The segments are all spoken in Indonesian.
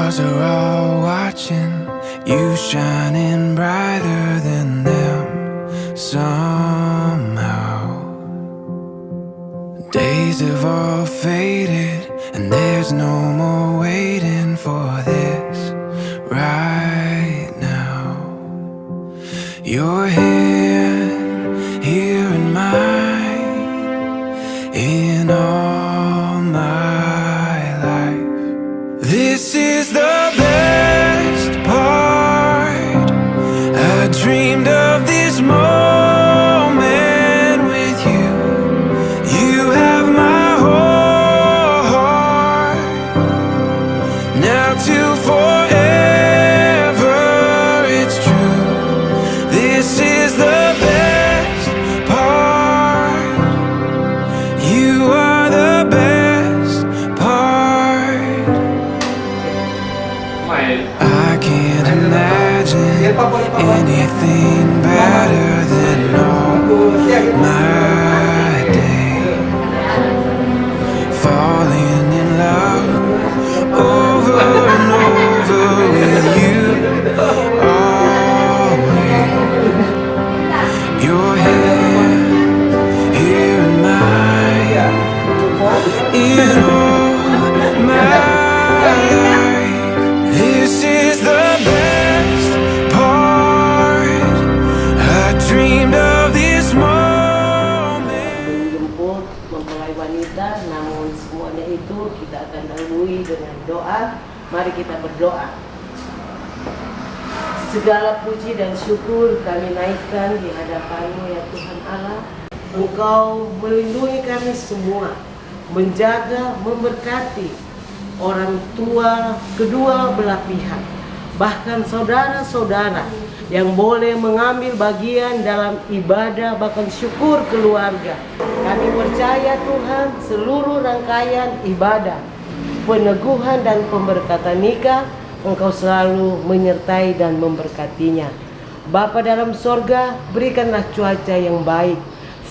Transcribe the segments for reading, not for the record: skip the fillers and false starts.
stars are all watching you shining brighter than them somehow. Days have all faded and there's no more waiting for this right now. Your hand here in mine in all my life. This is the best part. I dreamed of this moment with you. You have my whole heart. Now to forever, it's true. This is the best part. You are the best part. I can't imagine anything better than all my day. Falling in love over and over with you always. Your hand here in mine in all my life. This is the best part. I dreamed of this moment. Menjemput mempelai wanita, namun semuanya itu kita akan dahului dengan doa. Mari kita berdoa. Segala puji dan syukur kami naikkan di hadapan-Mu ya Tuhan Allah. Engkau melindungi kami semua, menjaga, memberkati orang tua kedua belah pihak, bahkan saudara-saudara yang boleh mengambil bagian dalam ibadah bahkan syukur keluarga. Kami percaya Tuhan seluruh rangkaian ibadah, peneguhan dan pemberkatan nikah Engkau selalu menyertai dan memberkatinya. Bapa dalam sorga, berikanlah cuaca yang baik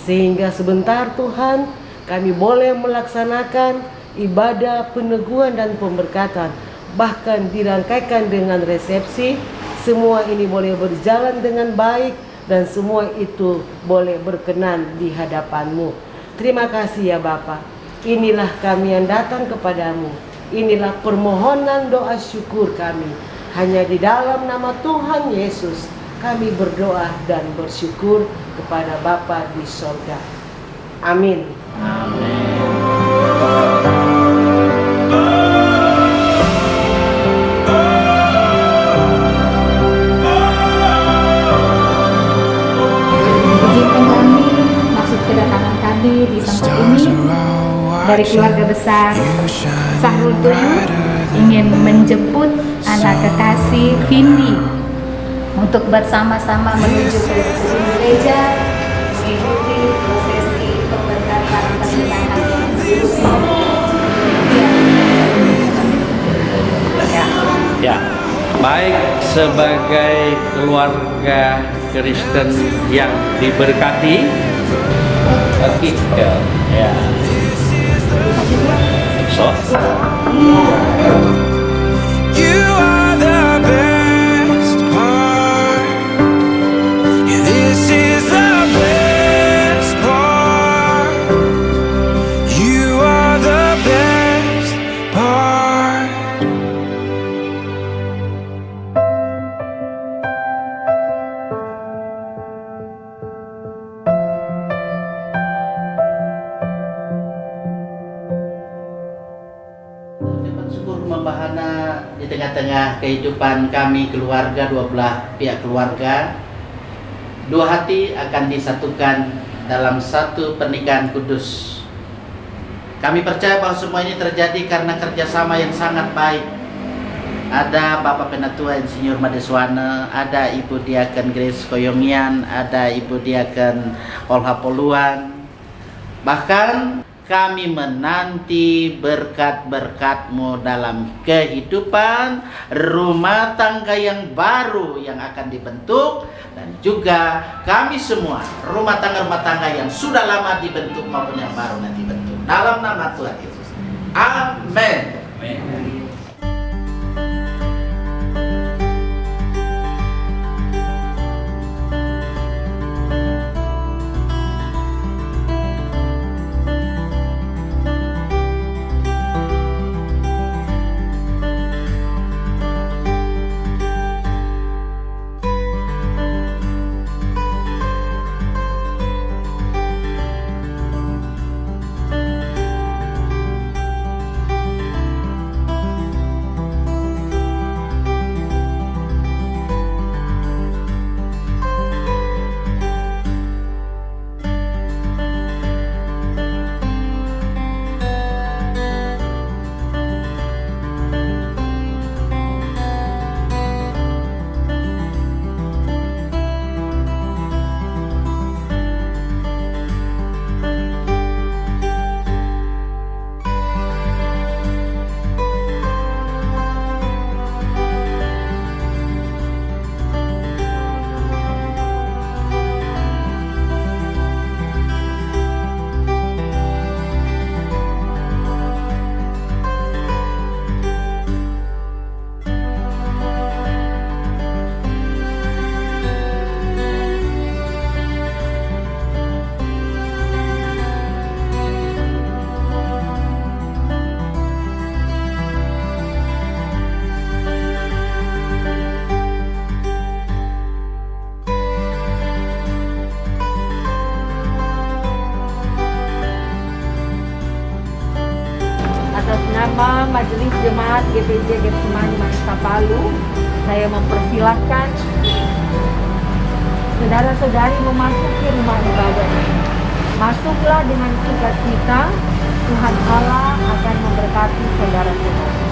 sehingga sebentar Tuhan kami boleh melaksanakan ibadah peneguhan dan pemberkatan, bahkan dirangkaikan dengan resepsi. Semua ini boleh berjalan dengan baik dan semua itu boleh berkenan di hadapan-Mu. Terima kasih ya Bapa. Inilah kami yang datang kepadamu. Inilah permohonan doa syukur kami. Hanya di dalam nama Tuhan Yesus kami berdoa dan bersyukur kepada Bapa di sorga. Amin. Izinkan kami maksud kedatangan kami di tempat ini dari keluarga besar Sahrul Tuyuh ingin menjemput anak kekasih Vindi untuk bersama-sama menuju ke gereja mengikuti prosesi pemberkatan pernikahan. Ya, baik sebagai keluarga Kristen yang diberkati, kita ya. So. You are the best part. Yeah, this is the best part. You are the best part. Syukur membahana di tengah-tengah kehidupan kami keluarga, dua belah pihak keluarga. Dua hati akan disatukan dalam satu pernikahan kudus. Kami percaya bahwa semua ini terjadi karena kerjasama yang sangat baik. Ada Bapak Penatua Insinyur Madeswana, ada Ibu Diaken Grace Koyongian, ada Ibu Diaken Olha Poluan. Bahkan kami menanti berkat-berkat-Mu dalam kehidupan rumah tangga yang baru yang akan dibentuk, dan juga kami semua rumah tangga yang sudah lama dibentuk maupun yang baru nanti dibentuk dalam nama Tuhan Yesus. Amin. Majelis Jemaat GPJ Getsemani Manisha Palu, saya mempersilahkan saudara-saudari memasuki rumah ibadah. Masuklah dengan sukacita, Tuhan Allah akan memberkati saudara-saudara.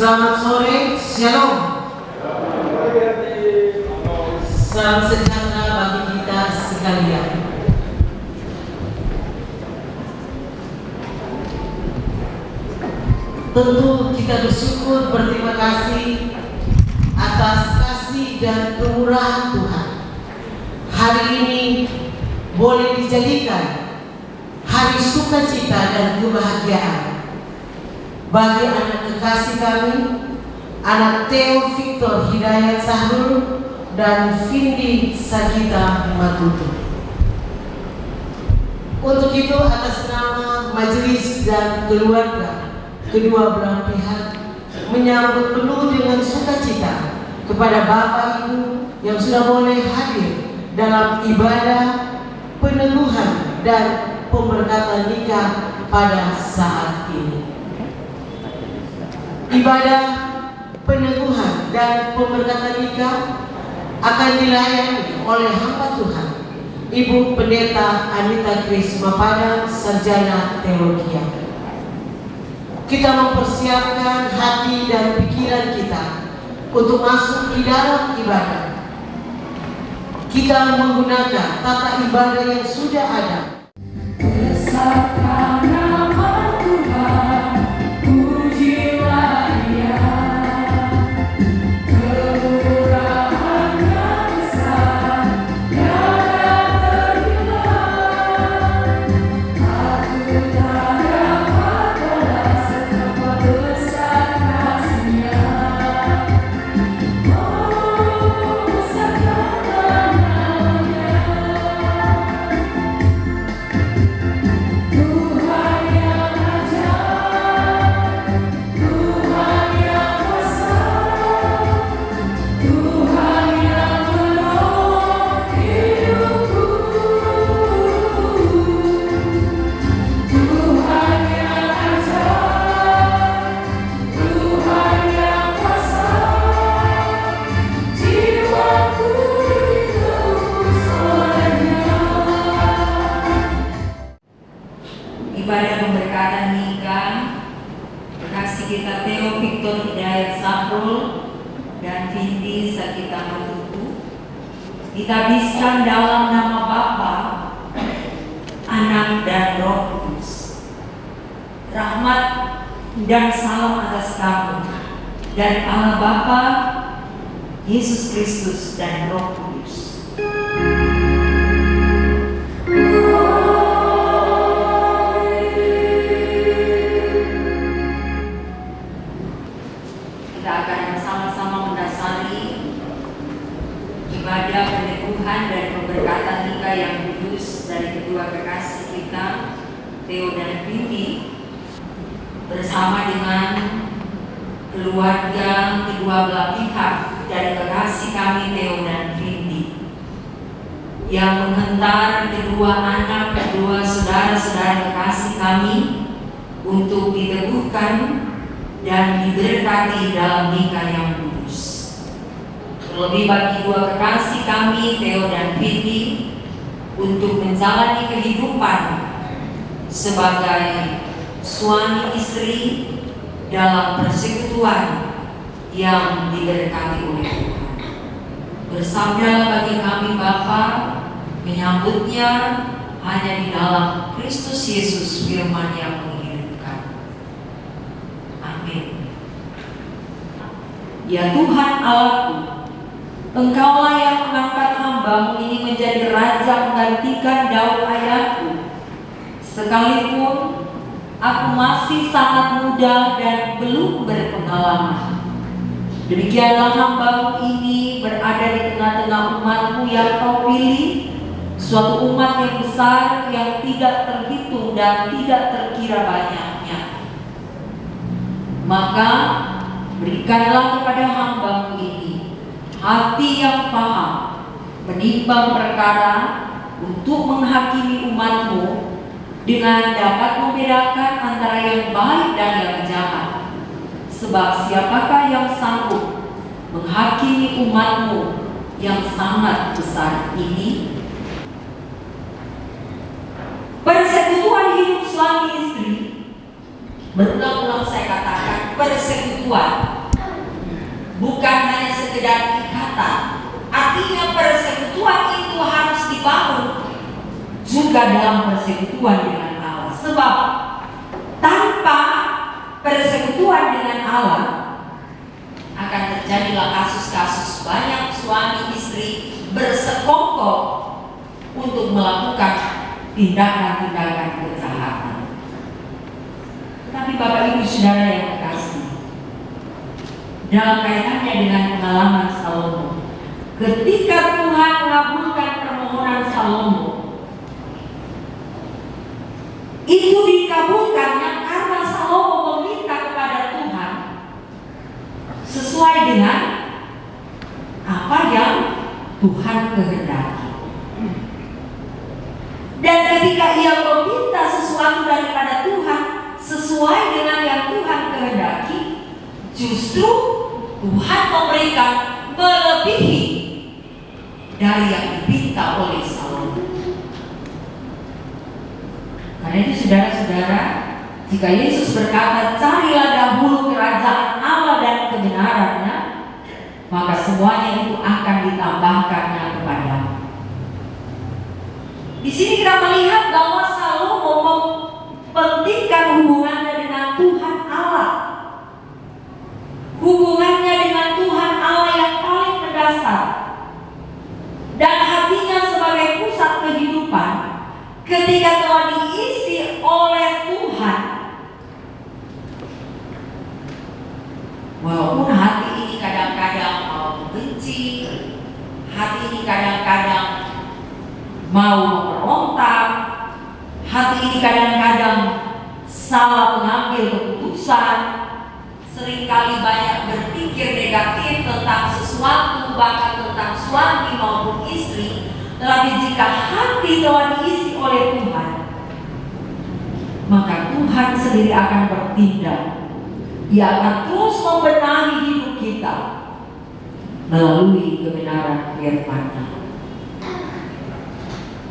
Selamat sore, Shalom. Salam sejahtera bagi kita sekalian. Tentu kita bersyukur, berterima kasih atas kasih dan kemurahan Tuhan. Hari ini boleh dijadikan hari sukacita dan kebahagiaan bagi anak kekasih kami, anak Theo Victor Hidayat Sahrul dan Vindi Sagita Matutu. Untuk itu atas nama majelis dan keluarga kedua belah pihak menyambut penuh dengan sukacita kepada Bapak Ibu yang sudah boleh hadir dalam ibadah peneguhan dan pemberkatan nikah pada saat ini. Ibadah peneguhan dan pemberkatan nikah akan dilayani oleh hamba Tuhan, Ibu Pendeta Anita Kris Mapada, Sarjana Teologi. Kita mempersiapkan hati dan pikiran kita untuk masuk di dalam ibadah. Kita menggunakan tata ibadah yang sudah ada. Tuhan berkatan nikah kekasih kita Theo Victor Hidayat Sahrul dan Vindi Sakita Matutu ditabiskan dalam nama Bapa, Anak dan Roh Kudus. Rahmat dan salam atas kamu dari Allah Bapa, Yesus Kristus dan Roh Kudus. Kita akan bersama-sama mendasari ibadah peneguhan dan pemberkatan nikah yang kudus dari kedua kekasih kita, Theo dan Vindi, bersama dengan keluarga kedua belah pihak dari kekasih kami Theo dan Vindi, yang menghantar kedua anak, kedua saudara-saudara kekasih kami untuk diteguhkan dan diberkati dalam nikah yang kudus. Terlebih bagi dua kekasih kami Theo dan Vindi untuk menjalani kehidupan sebagai suami istri dalam persekutuan yang diberkati oleh Tuhan. Bersabdalah bagi kami Bapa, menyambutnya hanya di dalam Kristus Yesus firman yang menghidupkan. Amin. Ya Tuhan Allahku, Engkaulah yang mengangkat hamba-Mu ini menjadi raja menggantikan Daud ayahku. Sekalipun aku masih sangat muda dan belum berpengalaman, demikianlah hamba-Mu ini berada di tengah-tengah umat-Mu yang Kau pilih, suatu umat yang besar yang tidak terhitung dan tidak terkira banyaknya. Maka berikanlah kepada hamba-Mu ini hati yang paham menimbang perkara untuk menghakimi umat-Mu dengan dapat membedakan antara yang baik dan yang jahat. Sebab siapakah yang sanggup menghakimi umat-Mu yang sangat besar ini? Persekutuan hidup suami istri, berulang-ulang saya katakan persekutuan, bukan hanya sekedar ikatan. Artinya persekutuan itu harus dibangun juga dalam persekutuan dengan Allah. Sebab tanpa persekutuan dengan Allah akan terjadilah kasus-kasus banyak suami istri bersekongkol untuk melakukan tindakan-tindakan kejahatan. Tapi Bapak Ibu Saudara yang terkasih, dalam kaitannya dengan pengalaman Salomo, ketika Tuhan mengabulkan permohonan Salomo, itu dikabulkannya karena Salomo meminta kepada Tuhan sesuai dengan apa yang Tuhan kehendaki. Dan ketika ia meminta sesuatu daripada Tuhan sesuai dengan yang Tuhan kehendaki, justru Tuhan memberikan melebihi dari yang diminta oleh Salomo. Karena itu saudara-saudara, jika Yesus berkata, carilah dahulu kerajaan Allah dan kebenarannya, maka semuanya itu akan ditambahkannya kepadamu. Di sini kita melihat bahwa Salomo mempentingkan hubungannya dengan Tuhan Allah. Hubungannya dengan Tuhan Allah yang paling mendasar. Dan hatinya sebagai pusat kehidupan ketika telah diisi oleh Tuhan. Walaupun hati ini kadang-kadang mau membenci, hati ini kadang-kadang mau memberontak, hati ini kadang-kadang salah mengambil keputusan, seringkali banyak berpikir negatif tentang sesuatu, bahkan tentang suami maupun istri. Tetapi jika hati telah diisi oleh Tuhan, maka Tuhan sendiri akan bertindak. Dia akan terus membenahi hidup kita melalui kebenaran firman-Nya.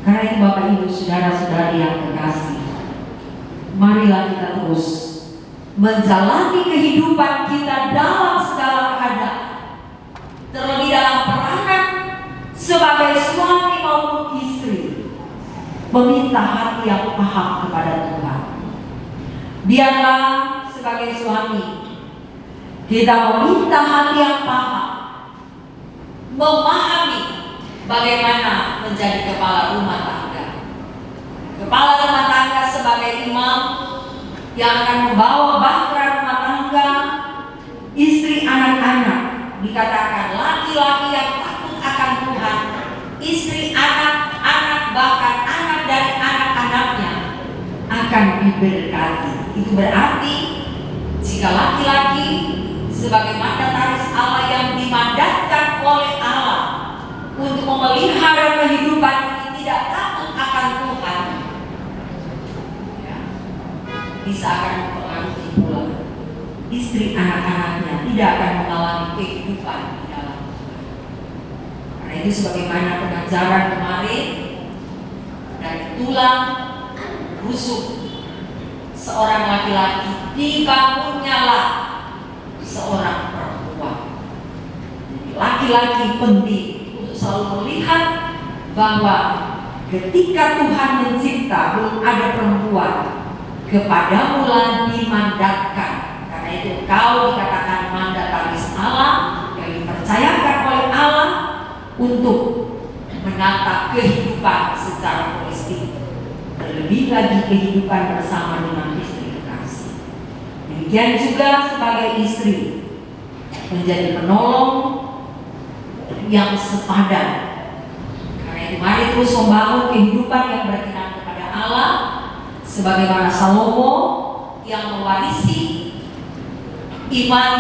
Karena itu Bapak Ibu Saudara-saudari yang terkasih, marilah kita terus menjalani kehidupan kita dalam segala keadaan, terlebih dalam peranan sebagai suami maupun istri, meminta hati yang paham kepada Tuhan. Biarlah sebagai suami kita meminta hati yang paham, memahami bagaimana menjadi kepala rumah tangga. Kepala rumah tangga sebagai imam yang akan membawa bahtera rumah tangga, istri, anak-anak. Dikatakan laki-laki yang takut akan Tuhan, istri, anak-anak, bahkan anak dari anak-anaknya akan diberkati. Itu berarti jika laki-laki sebagai mandataris Allah yang dimandatkan oleh Allah untuk memelihara kehidupan ini tidak takut akan Tuhan, ya, bisa akan mempengaruhi pula istri, anak-anaknya tidak akan mengalami kehidupan di dalam Tuhan. Karena itu sebagaimana pengajaran kemarin dari tulang rusuk seorang laki-laki dibangunnyalah seorang perempuan. Jadi laki-laki penting untuk selalu melihat bahwa ketika Tuhan mencipta belum ada perempuan, kepadamu lah dimandatkan. Karena itu kau dikatakan mandataris Allah yang dipercayakan oleh Allah untuk menata kehidupan secara holistik, terlebih lagi kehidupan bersama dengan istri kekasih. Demikian juga sebagai istri menjadi penolong yang sepadan. Karena itu mari terus membangun kehidupan yang berkenan kepada Allah, sebagaimana Salomo yang mewarisi iman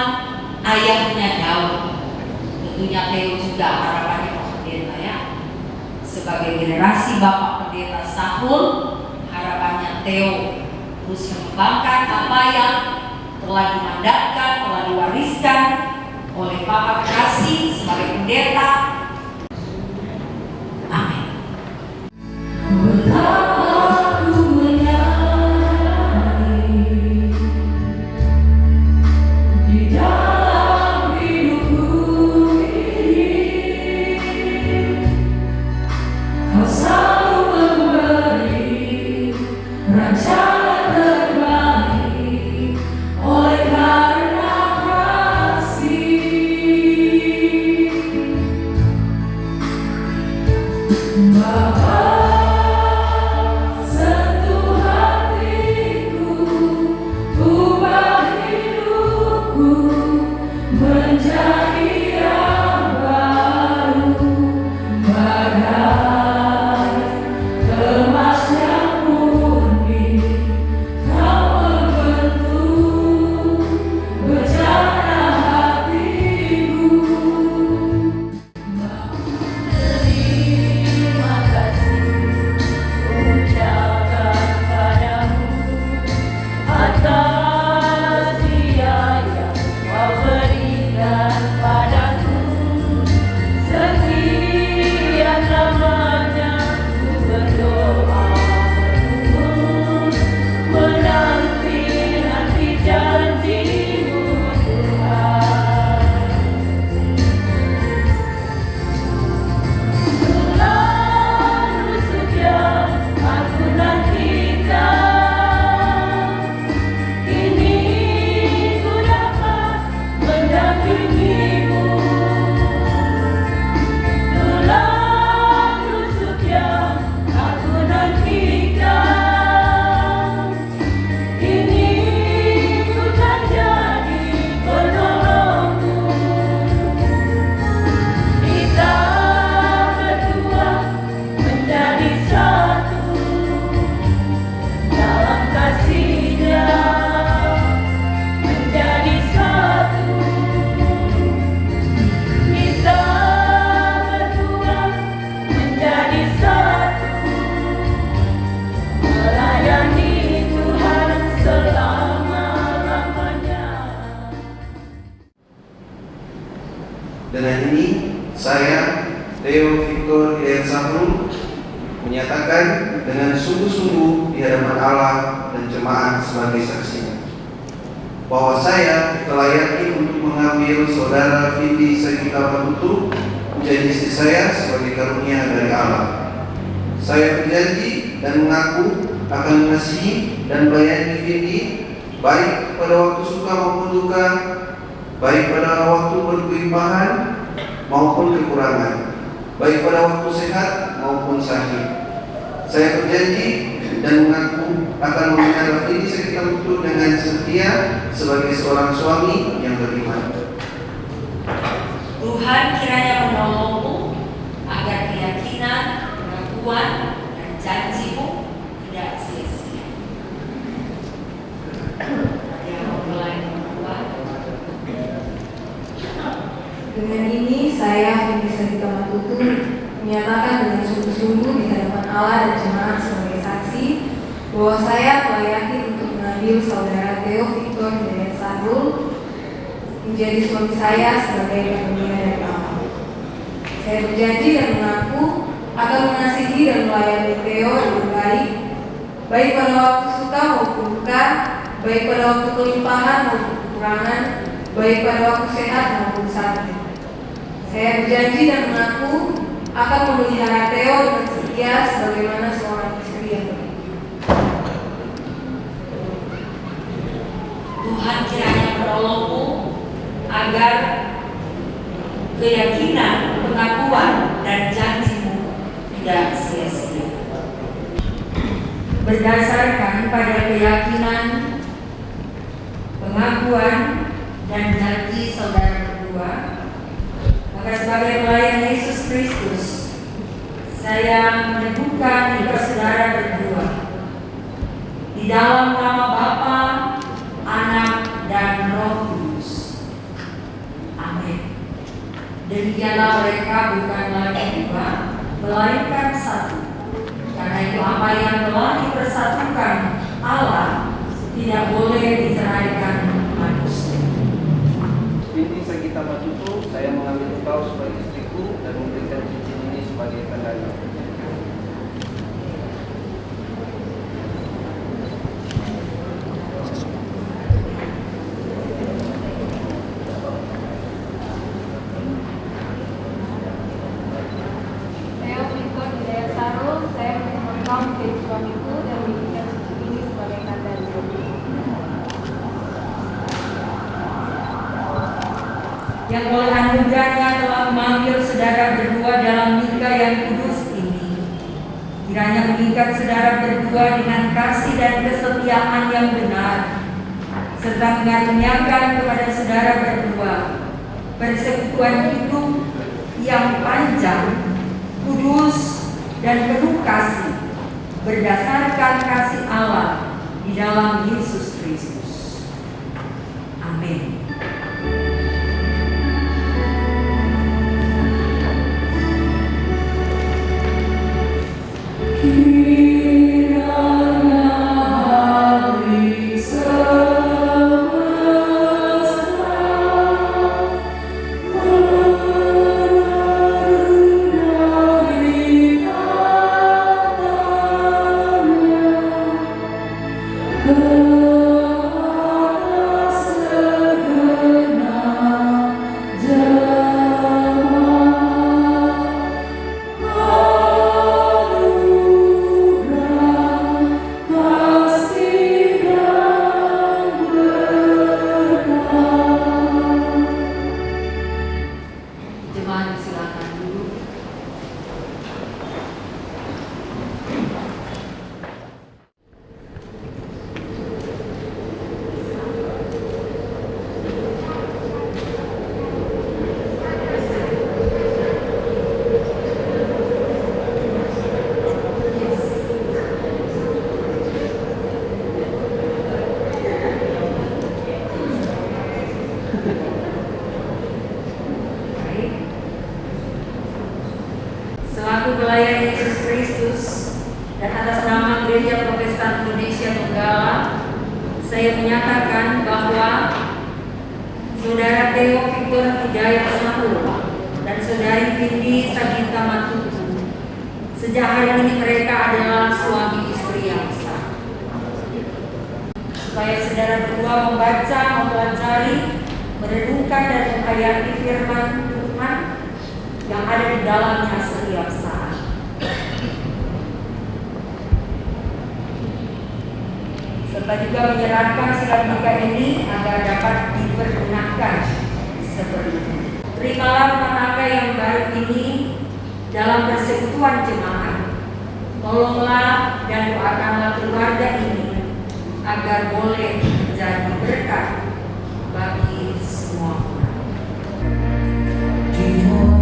ayahnya Daud. Tentunya Theo juga harapannya Pak Pendeta ya. Sebagai generasi Bapak Pendeta Saul, harapannya Theo terus mengembangkan apa yang telah dimandatkan, telah diwariskan oleh Bapak Kekasih sebagai pendeta. Amin. menyatakan dengan sungguh-sungguh di hadapan Allah dan jemaat sebagai saksinya bahwa saya telah yakin untuk mengambil saudara Vindi Sagita Matutu menjadi istri saya sebagai karunia dari Allah. Saya berjanji dan mengaku akan mengasihi dan melayani Vindi baik pada waktu suka maupun duka, baik pada waktu berkelimpahan maupun kekurangan, baik pada waktu sehat maupun sakit. Saya berjanji dan mengaku akan memelihara Vindi Sagita Matutu dengan setia sebagai seorang suami yang beriman. Tuhan kiranya menolongmu agar keyakinan, pengakuan, dan janjimu tidak sia-sia. Dengan ini saya Vindi Sagita Matutu menyatakan dengan sungguh-sungguh di hadapan Allah dan jemaat sebagai saksi bahwa saya telah yakin untuk mengambil saudara Theo Victor Hidayat Sahrul menjadi suami saya sebagai karunia dari Allah. Saya berjanji dan mengaku akan mengasihi dan melayani Theo dengan baik pada waktu suka maupun duka, baik pada waktu kelimpahan maupun kekurangan, baik pada waktu sehat maupun sakit. Saya berjanji dan mengaku akan memelihara Theo dengan setia sebagaimana seorang istri yang baik. Tuhan kiranya menolongmu agar keyakinan, pengakuan, dan janjimu tidak sia-sia. Berdasarkan pada keyakinan, pengakuan, dan janji saudara berdua, maka sebagai pelayan Yesus Kristus, saya meneguhkan hidup saudara berdua di dalam nama Bapa, Anak, dan Roh Kudus. Amin. Demikianlah mereka bukan lagi dua, melainkan satu. Karena itu apa yang telah dipersatukan Allah tidak boleh diceraikan manusia. Vindi Sagita Matutu, saya mengambil engkau sebagai istriku dan memberikan cincin ini sebagai tandanya. Theo Victor Hidayat Sahrul, saya engkau menjadi suamiku dan memberikan cincin ini sebagai tandanya. Yang oleh anugerahnya telah memanggil saudara berdua dalam nikah yang kudus ini. Kiranya mengikat saudara berdua dengan kasih dan kesetiaan yang benar, serta mengaruniakan kepada saudara berdua persekutuan hidup yang panjang, kudus, dan penuh kasih, berdasarkan kasih Allah di dalam Yesus Kristus. Amin. Jemaat silakan duduk. Baik. Selaku pelayan Yesus Kristus dan atas nama Gereja Protestan Indonesia Donggala, saya menyatakan bahwa Saudara Theo Victor Hidayat Sahrul dan Saudari Vindi Sagita Matutu Sejak hari ini mereka adalah suami istri yang sah. Supaya saudara berdua membaca, mempelajari, merenungkan dan menghayati firman Tuhan yang ada di dalamnya setiap saat. Serta juga menyerahkan surat nikah ini agar dapat dipergunakan seperti itu. Terimalah rumah tangga yang baru ini dalam persekutuan jemaat. Tolonglah dan doakanlah keluarga ini agar boleh menjadi berkat bagi semua orang. Oh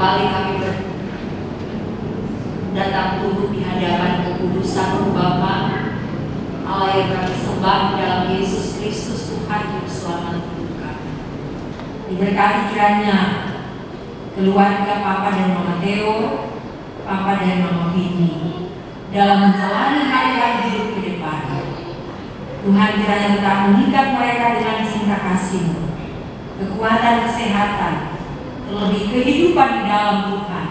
Kembali kami datang tunduk di hadapan kekudusan Roh Bapa, Allah yang kami sembah dalam Yesus Kristus Tuhan Juru Selamat hidup kami. Diberkati kiranya keluarga Papa dan Mama Theo, Papa dan Mama Vini dalam menjalani hari-hari hidup ke depan. Tuhan kiranya tetap mengikat mereka dengan cinta kasih-Mu, kekuatan kesehatan, terlebih kehidupan di dalam Tuhan,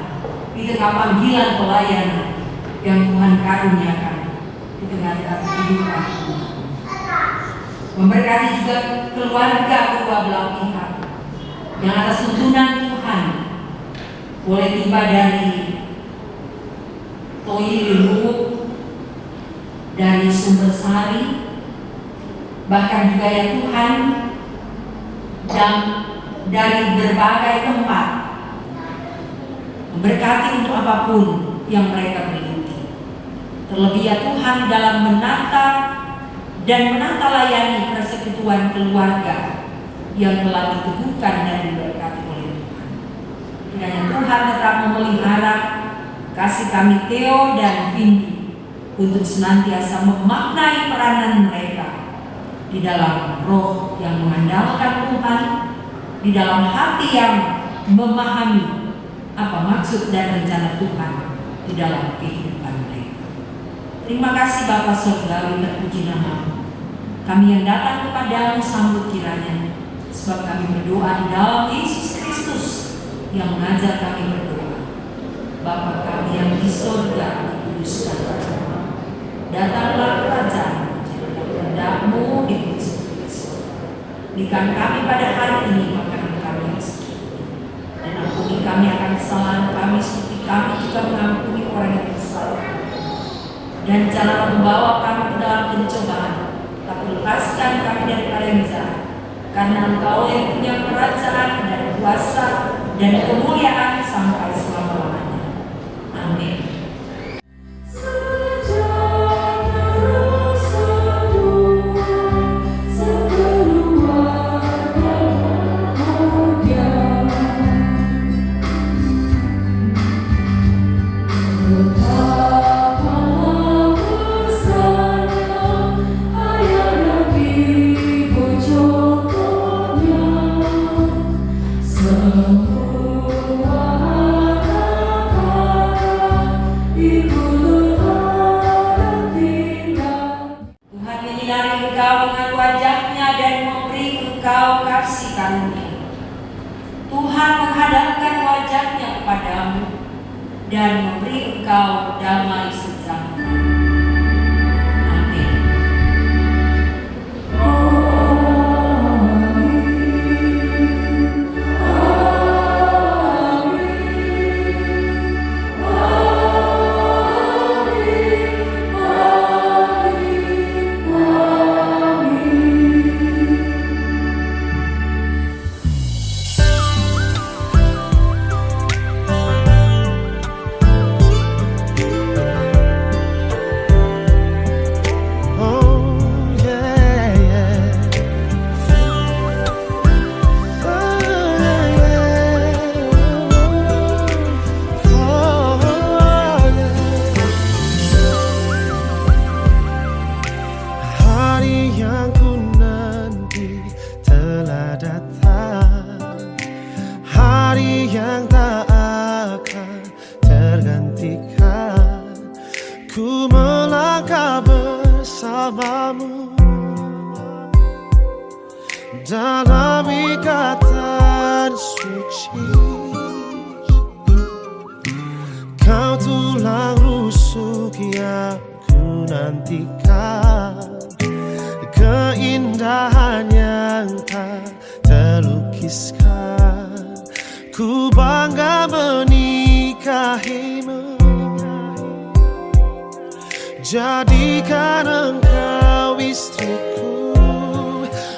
di tengah panggilan pelayanan yang Tuhan karuniakan di tengah-tengah kehidupan Tuhan. Memberkati juga keluarga kedua belah pihak yang atas tuntunan Tuhan boleh tiba dari Toi Lubuk, dari Sumber Sari, bahkan juga ya Tuhan, dan dari berbagai tempat, memberkati untuk apapun yang mereka miliki. Terlebih ya Tuhan dalam menata layani persekutuan keluarga yang telah diteguhkan dan diberkati oleh Tuhan. Kiranya Tuhan tetap memelihara kasih kami Theo dan Vindi untuk senantiasa memaknai peranan mereka di dalam roh yang mengandalkan Tuhan, di dalam hati yang memahami apa maksud dan rencana Tuhan di dalam kehidupan mereka. Terima kasih Bapa Surgawi, terpuji nama-Mu. Kami yang datang kepadamu sambut kiranya, sebab kami berdoa di dalam Yesus Kristus yang mengajar kami berdoa. Bapa kami yang di surga, dikuduskan nama-Mu. Datanglah kerajaan-Mu, jadilah kehendak-Mu di bumi seperti di surga. Berikan kami pada hari ini makanan kami yang secukupnya, dan ampuni kami akan kesalahan kami seperti kami juga mengampuni orang yang bersalah. Dan janganlah membawa kami ke dalam pencobaan, tapi lepaskan kami daripada yang jahat. Karena Engkau yang punya kerajaan dan kuasa dan kemuliaan sampai selama-lamanya. Amin. Tuhan menghadapkan wajahnya kepadamu dan memberi engkau damai sejahtera. Amin. Dalam ikatan suci, Kau tulang rusuk yang ku nantikan keindahan yang tak terlukiskan. Ku bangga menikahimu, jadikan engkau istriku.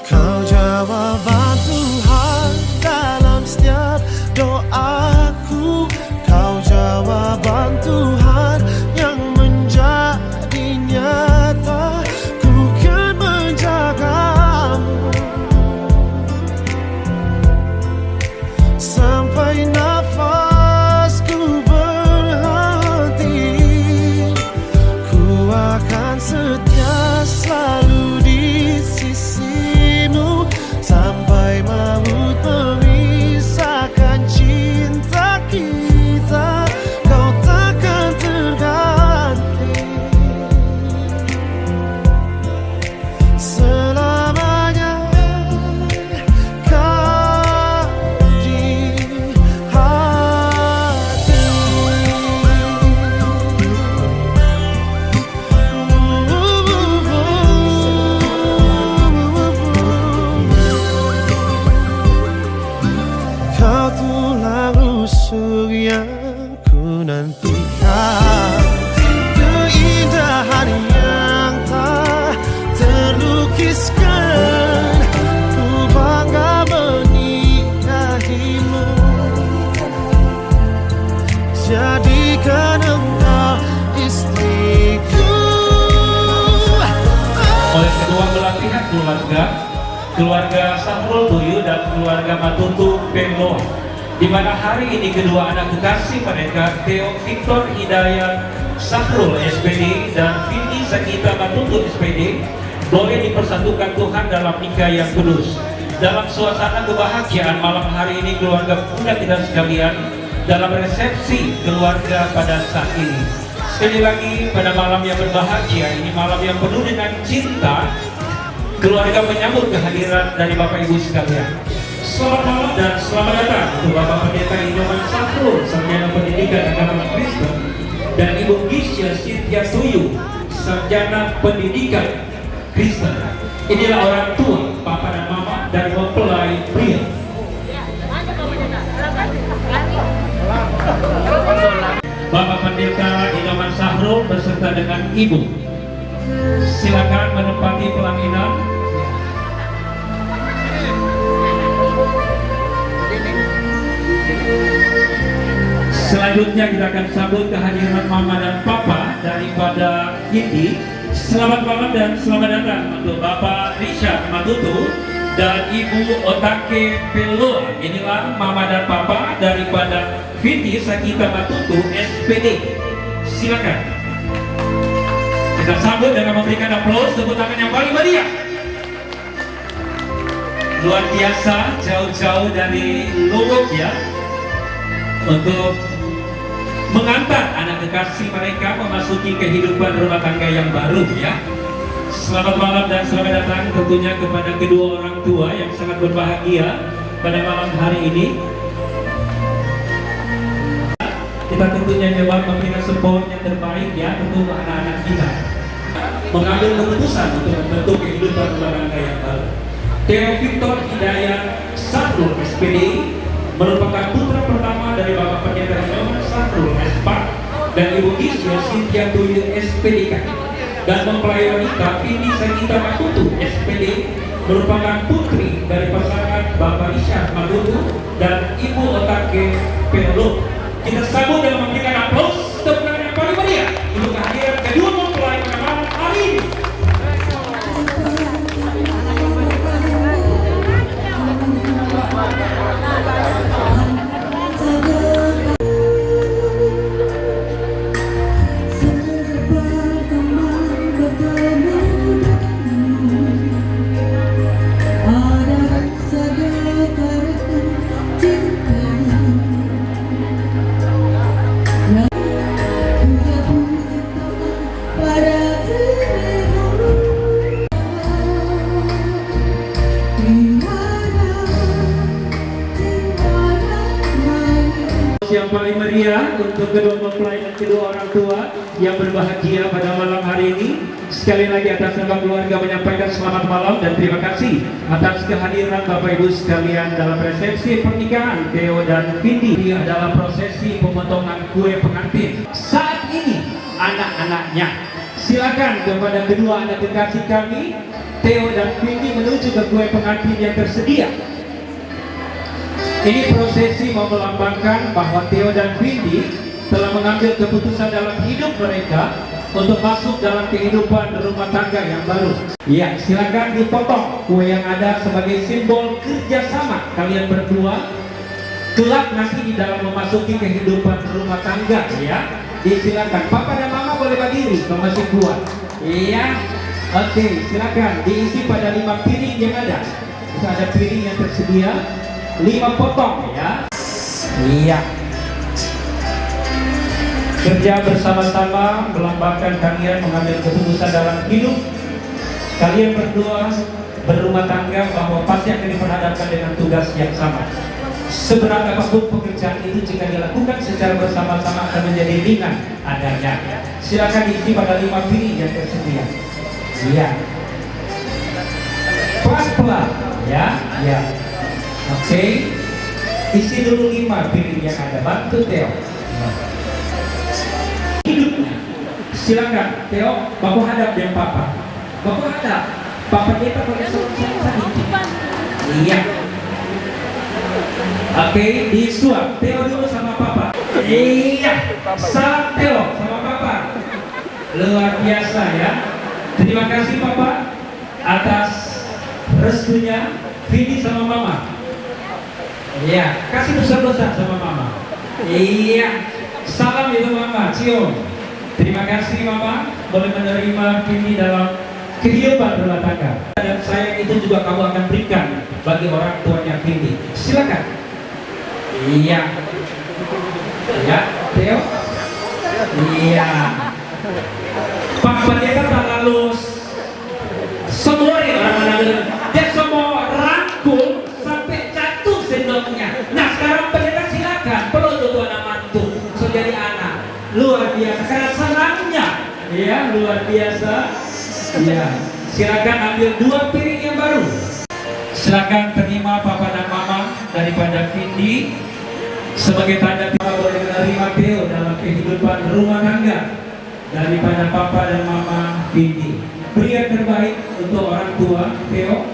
Kau jawaban Tuhan dalam setiap doaku. Kau jawaban Tuhan yang menjadi nyata. Ku kan menjagamu sampai nafasku berhenti. Ku akan setia selalu di sisimu sampai maut memisahkan cinta kita. Kau takkan terganti selamanya. Kau di hati. Kau tulang rusuk yang ku nantikan, keindahan yang tak terlukiskan. Ku bangga menikahimu, jadikan engkau istriku. Oleh kedua belah pihak keluarga Sahrul Tuyu dan keluarga Matutu Pemlo, di mana hari ini kedua anak kekasih mereka, Theo Victor Hidayat Sahrul SPD dan Vindi Sakita Matutu SPD, boleh dipersatukan Tuhan dalam nikah yang kudus. Dalam suasana kebahagiaan malam hari ini, keluarga muda kita sekalian, dalam resepsi keluarga pada saat ini, sekali lagi pada malam yang berbahagia ini, malam yang penuh dengan cinta, keluarga menyambut kehadiran dari Bapak Ibu sekalian. Selamat malam dan selamat datang untuk Bapak Pendeta Inoman Sahrul, Sarjana Pendidikan Agama Kristen, dan Ibu Gisya Cynthia Tuyu, Sarjana Pendidikan Kristen. Inilah orang tua, Papa dan Mama dari mempelai pria. Bapak Pendeta Inoman Sahrul beserta dengan Ibu, silakan menempati pelaminan. Selanjutnya kita akan sambut kehadiran Mama dan Papa daripada Indi. Selamat malam dan selamat datang untuk Bapak Richard Matutu dan Ibu Otake Pelo. Inilah Mama dan Papa daripada Vindi Sakita Matutu SPD. Silakan kita sambut dengan memberikan aplaus, tepuk tangan yang paling meriah. Luar biasa, jauh-jauh dari Lombok ya, untuk mengantar anak kekasih mereka memasuki kehidupan rumah tangga yang baru ya. Selamat malam dan selamat datang tentunya kepada kedua orang tua yang sangat berbahagia pada malam hari ini. Kita tentunya coba memberikan support yang terbaik ya untuk anak-anak kita mengambil keputusan untuk membentuk kehidupan rumah tangga yang baru. Theo Victor Hidayat Sahrul SPD merupakan putra pertama dari Bapak Pendeta Inoman Sahrul S.Pak dan Ibu Gisya Cynthia Tuyu SPDK, dan mempelai wanita Vindi Sakita Matutu SPD merupakan putri dari pasangan Bapak Richard Matutu dan Ibu Otake Pelo. Kita sambut dengan memberikan aplaus, tepuk tangan yang paling meriah untuk kehadiran kedua mempelai pada malam hari ini. Yang paling meriah untuk kedua mempelai dan kedua orang tua yang berbahagia pada malam hari ini. Sekali lagi atas nama keluarga menyampaikan selamat malam dan terima kasih atas kehadiran Bapak Ibu sekalian dalam resepsi pernikahan Theo dan Vindi. Ini adalah prosesi pemotongan kue pengantin. Saat ini anak-anaknya, silakan kepada kedua anak kekasih kami Theo dan Vindi menuju ke kue pengantin yang tersedia. Ini prosesi mau melambangkan bahwa Theo dan Vindi telah mengambil keputusan dalam hidup mereka untuk masuk dalam kehidupan rumah tangga yang baru. Ya, silakan dipotong kue yang ada sebagai simbol kerjasama kalian berdua kelak nanti di dalam memasuki kehidupan rumah tangga. Ya, disilakan. Papa dan Mama boleh berdiri kalau masih kuat. Iya, oke, silakan diisi pada 5 piring yang ada. Itu ada piring yang tersedia 5 potong ya. Iya. Kerja bersama-sama melambangkan kalian mengambil keputusan dalam hidup. Kalian berdua berumah tangga bahwa pasti akan diperhadapkan dengan tugas yang sama. Seberat apapun pekerjaan itu jika dilakukan secara bersama-sama akan menjadi ringan adanya. Silakan diisi pada 5 piring yang tersedia. Iya. Pelan-pelan ya, ya. Oke. Isi dulu 5 piring yang ada. Bantu Theo. Hidupnya. Silakan Theo, bapak hadap yang papa. Bapak hadap. Papa kita pakai sedikit. Iya. Oke, disuap. Theo dulu sama papa. Iya. Salam Theo sama papa. Luar biasa ya. Terima kasih papa atas restunya Vindi sama mama. Iya, kasih besar-besar sama mama. Iya. Salam itu mama, cium. Terima kasih mama boleh menerima Vindi dalam kehidupan rumah tangga. Dan sayang itu juga kamu akan berikan bagi orang tuanya Vindi. Silakan. Iya. Ya, Theo. Iya. Pak Pendeta tak lalu semua nih orang menanggung. Dia semua rangkul sampai jatuh sendoknya. Nah sekarang pendeta silakan peluk tuh anak mantu. Jadi anak luar biasa karena senangnya ya, luar biasa ya. Silakan ambil 2 piring yang baru. Silakan terima papa dan mama daripada Vindi sebagai tanda kita boleh menerima Theo dalam kehidupan rumah tangga daripada papa dan mama Vindi. Beri yang terbaik untuk orang tua Theo.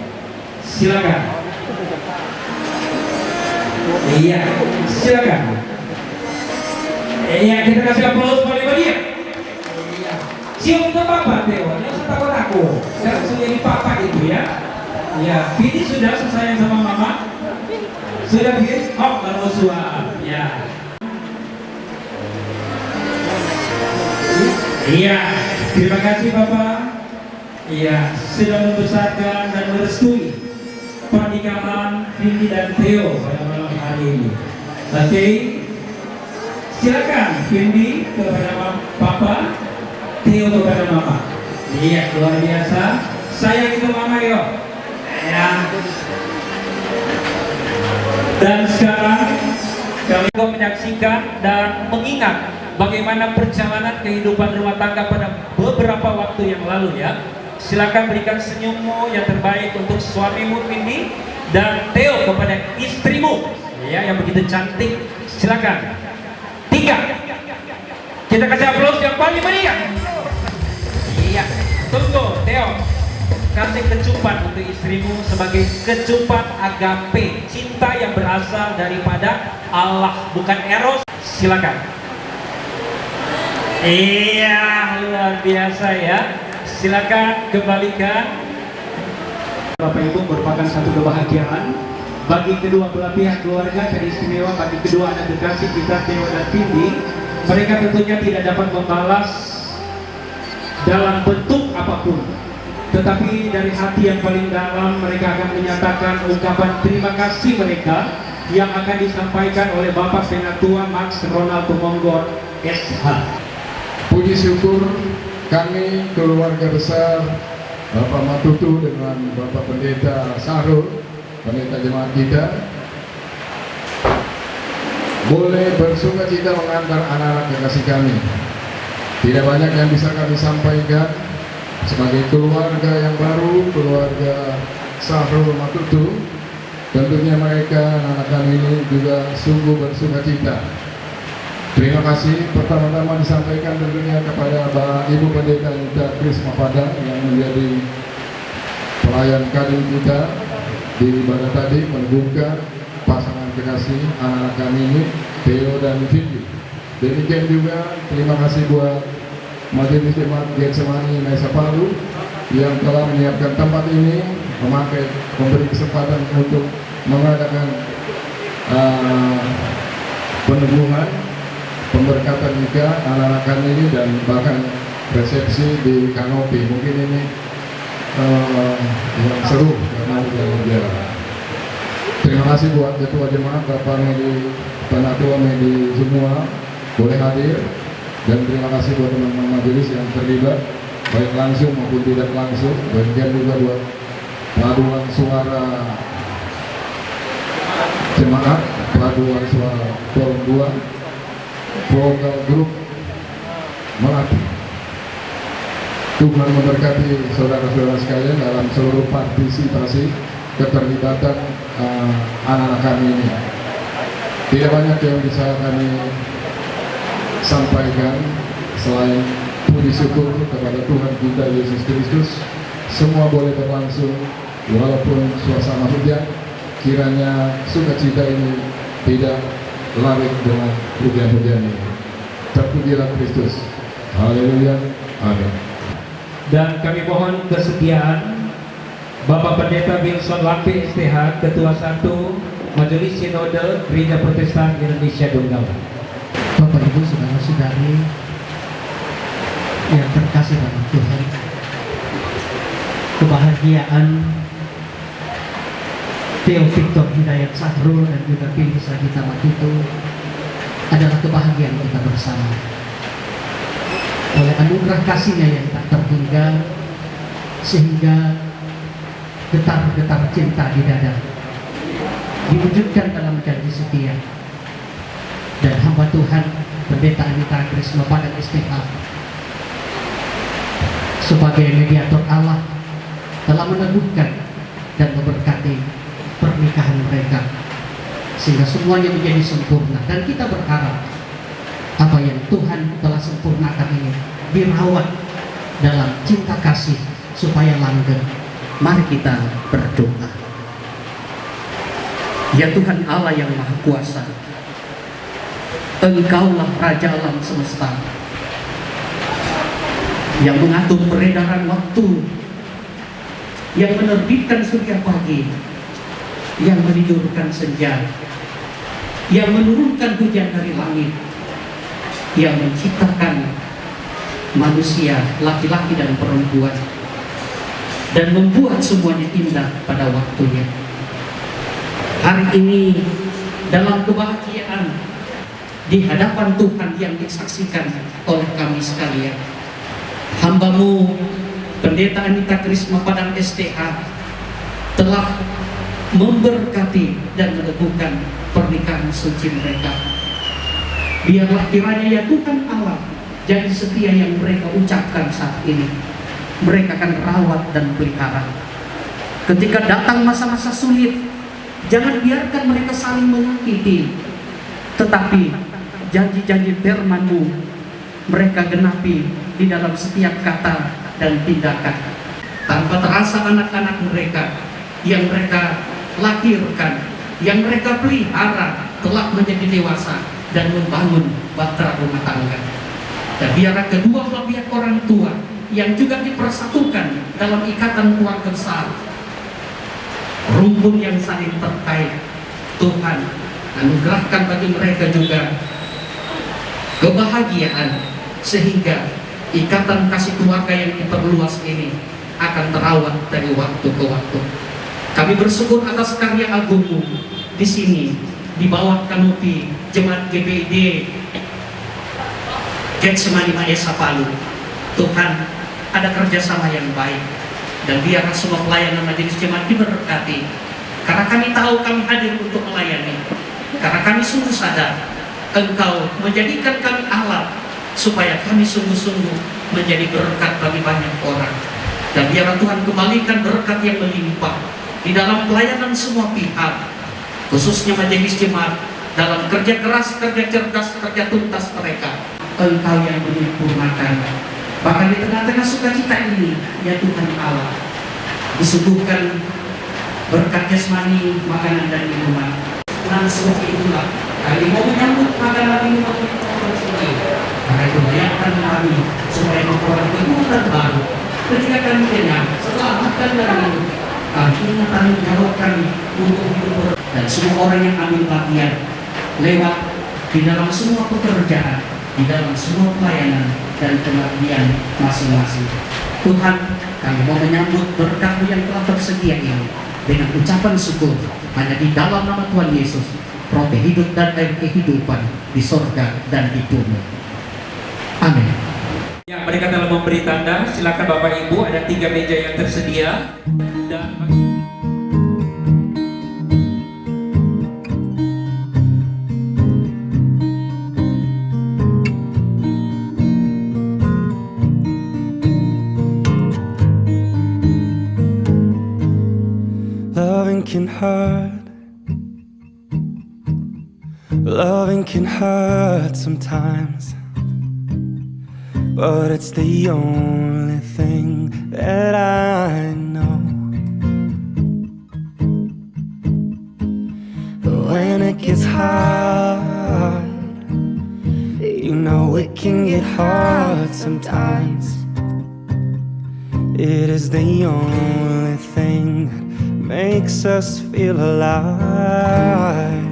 Silakan. Iya, silakan. Iya, kita kasih aplaus balik dia. Iya. Cium ke papa Theo, jangan usah takut aku. Saya langsung jadi papa itu ya. Iya, Vindi sudah selesai sama mama. Sudah Vindi? Oh, kalau suap. Ya. Iya, terima kasih papa. Iya, sudah membesarkan dan merestui pernikahan Vindi dan Theo pada malam hari ini. Oke. Silakan Vindi kepada papa, Theo kepada mama. Iya, luar biasa. Sayang itu mama yo. Ya. Dan sekarang kami menyaksikan dan mengingat bagaimana perjalanan kehidupan rumah tangga pada beberapa waktu yang lalu ya. Silakan berikan senyummu yang terbaik untuk suamimu Vindi dan Theo kepada istrimu ya yang begitu cantik. Silakan. 3. Kita kasih aplaus yang paling meriah. Iya. Tunggu Theo. Kasih kecupan untuk istrimu sebagai kecupan agape, cinta yang berasal daripada Allah bukan eros. Silakan. Iya, luar biasa ya. Silakan kembalikan. Bapak Ibu merupakan satu kebahagiaan bagi kedua belah pihak keluarga dan istimewa bagi kedua anak kekasih kita Theo dan Vindi. Mereka tentunya tidak dapat membalas dalam bentuk apapun, tetapi dari hati yang paling dalam mereka akan menyatakan ungkapan terima kasih mereka yang akan disampaikan oleh Bapak Penatua Max Ronald Tumonggon SH. Puji syukur kami keluarga besar Bapak Matutu dengan Bapak Pendeta Sarul, pendeta jemaat kita, boleh bersuka cita mengantar anak-anak kekasih kami Tidak banyak yang bisa kami sampaikan sebagai keluarga yang baru, keluarga Sahrul Matutu. Tentunya mereka, anak kami ini juga sungguh bersuka cita. Terima kasih pertama-tama disampaikan tentunya kepada Ibu Pendeta Anita Krisma Padang yang menjadi pelayan kadin kita di ibadah tadi, meneguhkan pasangan kekasih anak-anak kami ini, Theo dan Vindi. Demikian juga terima kasih buat Majelis Jemaat Getsemani Mesa Palu yang telah menyiapkan tempat ini, memberi kesempatan untuk mengadakan peneguhan, pemberkatan nikah anak-anak kami ini, dan bahkan resepsi di kanopi. Mungkin ini yang seru karena jalan jalan. Terima kasih buat Ketua Jemaat Bapak Medi, Penatua Medi semua boleh hadir, dan terima kasih buat teman-teman majelis yang terlibat baik langsung maupun tidak langsung. Bagian juga buat paduan suara jemaat, paduan suara Forum 2, Vokal Grup Melati. Tuhan memberkati saudara-saudara sekalian dalam seluruh partisipasi keterlibatan anak-anak kami ini. Tidak banyak yang bisa kami sampaikan selain puji syukur kepada Tuhan kita Yesus Kristus. Semua boleh berlangsung walaupun suasana hujan. Kiranya sukacita ini tidak larut dengan hujan-hujan ini. Terpujilah Kristus. Haleluya. Amin. Dan kami mohon kesediaan Bapak Pendeta Wilson Lampi STH, Ketua 1 Majelis Sinode Gereja Protestan Indonesia Donggala. Bapak Ibu saudara-saudari yang terkasih dalam Tuhan, kebahagiaan Theo Victor Hidayat Sahrul dan juga Vindi Sagita Matutu adalah kebahagiaan kita bersama. Oleh anugerah kasih-Nya yang tak terhingga, sehingga getar-getar cinta di dada diwujudkan dalam janji setia. Dan hamba Tuhan Pendeta Anita Krisma Padang STH sebagai mediator Allah telah meneguhkan dan memberkati pernikahan mereka sehingga semuanya menjadi sempurna. Dan kita berharap apa yang Tuhan telah sempurnakan ini dirawat dalam cinta kasih supaya langgeng. Mari kita berdoa. Ya Tuhan Allah yang Maha Kuasa, Engkaulah Raja alam semesta yang mengatur peredaran waktu, yang menerbitkan surya pagi, yang menidurkan senja, yang menurunkan hujan dari langit, yang menciptakan manusia laki-laki dan perempuan dan membuat semuanya indah pada waktunya. Hari ini dalam kebahagiaan di hadapan Tuhan yang disaksikan oleh kami sekalian, hamba-Mu Pendeta Anita Krisma Padang STH telah memberkati dan meneguhkan pernikahan suci mereka. Biarlah kiranya ya Tuhan Allah, janji setia yang mereka ucapkan saat ini mereka akan rawat dan pelihara. Ketika datang masa-masa sulit, jangan biarkan mereka saling menyakiti, tetapi janji-janji firman-Mu mereka genapi di dalam setiap kata dan tindakan. Tanpa terasa anak-anak mereka yang mereka lahirkan, yang mereka pelihara telah menjadi dewasa dan membangun bahtera rumah tangga. Dan biarlah kedua belah pihak orang tua yang juga dipersatukan dalam ikatan keluarga besar, rumpun yang saling terkait, Tuhan anugerahkan bagi mereka juga kebahagiaan sehingga ikatan kasih keluarga yang diperluas ini akan terawat dari waktu ke waktu. Kami bersyukur atas karya agung-Mu di sini di bawah kanopi Jemaat GBID Getsemani Maesa Palu. Tuhan, ada kerjasama yang baik, dan biarlah semua pelayanan majelis jemaat diberkati. Karena kami tahu kami hadir untuk melayani, karena kami sungguh sadar Engkau menjadikan kami alat supaya kami sungguh-sungguh menjadi berkat bagi banyak orang. Dan biarlah Tuhan kembalikan berkat yang melimpah di dalam pelayanan semua pihak, khususnya majelis jemaat, dalam kerja keras, kerja cerdas, kerja tuntas mereka. Engkau yang menyempurnakan. Bahkan di tengah-tengah sukacita ini, ya Tuhan Allah, disuguhkan berkat jasmani, makanan dan minuman. Dan seperti itulah kami mau menyambut makanan minuman ini. Maka itu bayangkan kami supaya memperoleh kekuatan baru. Ketika kami kenyang, setelah makan dan minum, kami ingat tanggung jawab kami untuk hidup. Dan semua orang yang ambil bagian lewat di dalam semua pekerjaan, di dalam semua pelayanan dan pengabdian masing-masing. Tuhan, kami mau menyambut berkat-Mu yang telah tersedia ini dengan ucapan syukur hanya di dalam nama Tuhan Yesus, peroleh hidup dan air kehidupan di sorga dan di bumi. Amin. Ya, mereka telah memberi tanda. Silakan Bapak Ibu, ada 3 meja yang tersedia. Dan Loving can hurt. Loving can hurt sometimes, but it's the only thing that I know. But when it gets hard, you know it can get hard sometimes. It is the only thing that makes us feel alive.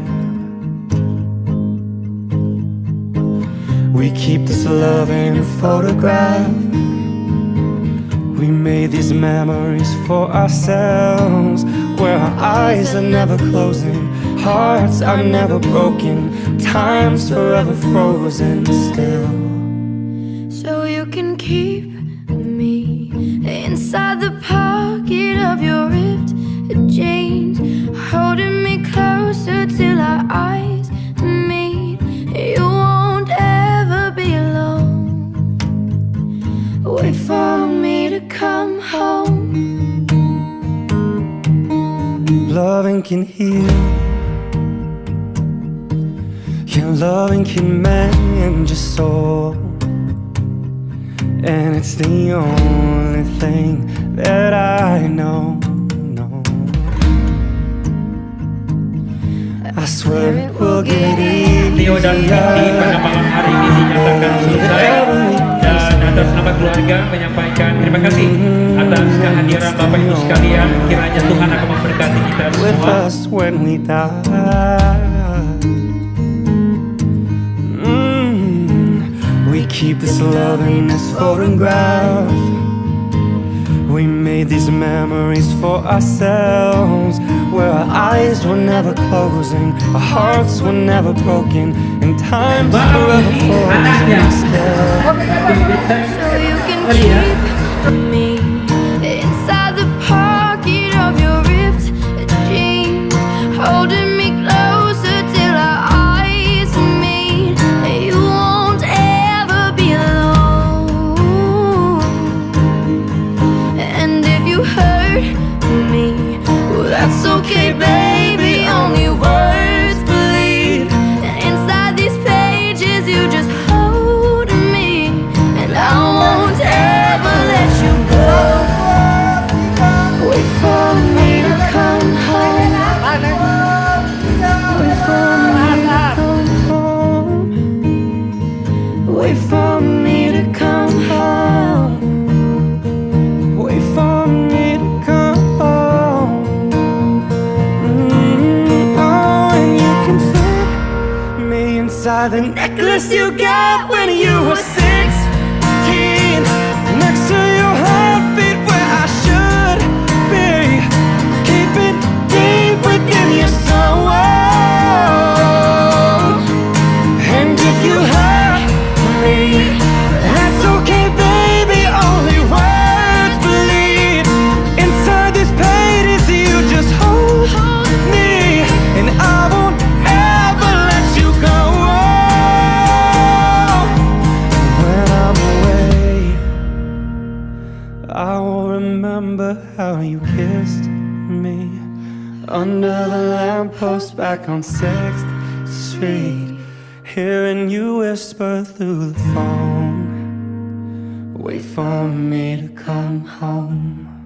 We keep this love in a photograph. We made these memories for ourselves, where our eyes are never closing, hearts are never broken, time's forever frozen still. So you can keep me inside the pocket of your ripped jeans, holding me closer till our eyes meet. You won't ever be alone. Wait for me to come home. Loving can heal, yeah, loving can mend your soul, and it's the only thing that I know. I swear it will get Leo dan Vindi pada malam hari ini dinyatakan selesai, dan atas nama keluarga menyampaikan terima kasih atas kehadiran Bapak Ibu sekalian. Kiranya Tuhan akan memberkati kita semua. We keep this love in this photograph. We made these memories for ourselves, where our eyes were never closing, our hearts were never broken, and time's forever frozen still. So you can keep me inside the pocket of your ripped jeans, holding me closer till our eyes meet. You won't ever be alone. And if you hurt me, well, that's okay, baby. Only words bleed. And inside these pages, you just hold me, and I won't ever let you go. Wait for me to come home. Wait for me to come home. Wait for me to come home. Wait for me to come home. Oh, and you can fit me inside the necklace you got when you were 16, next to your heartbeat where I should be. Keep it deep within your soul. And if you hurt me, that's okay, baby. Only words bleed. Inside these pages, you just hold me, and I won't ever let you go. I'll remember how you kissed me under the lamppost back on 6th Street, hearing you whisper through the phone, wait for me to come home.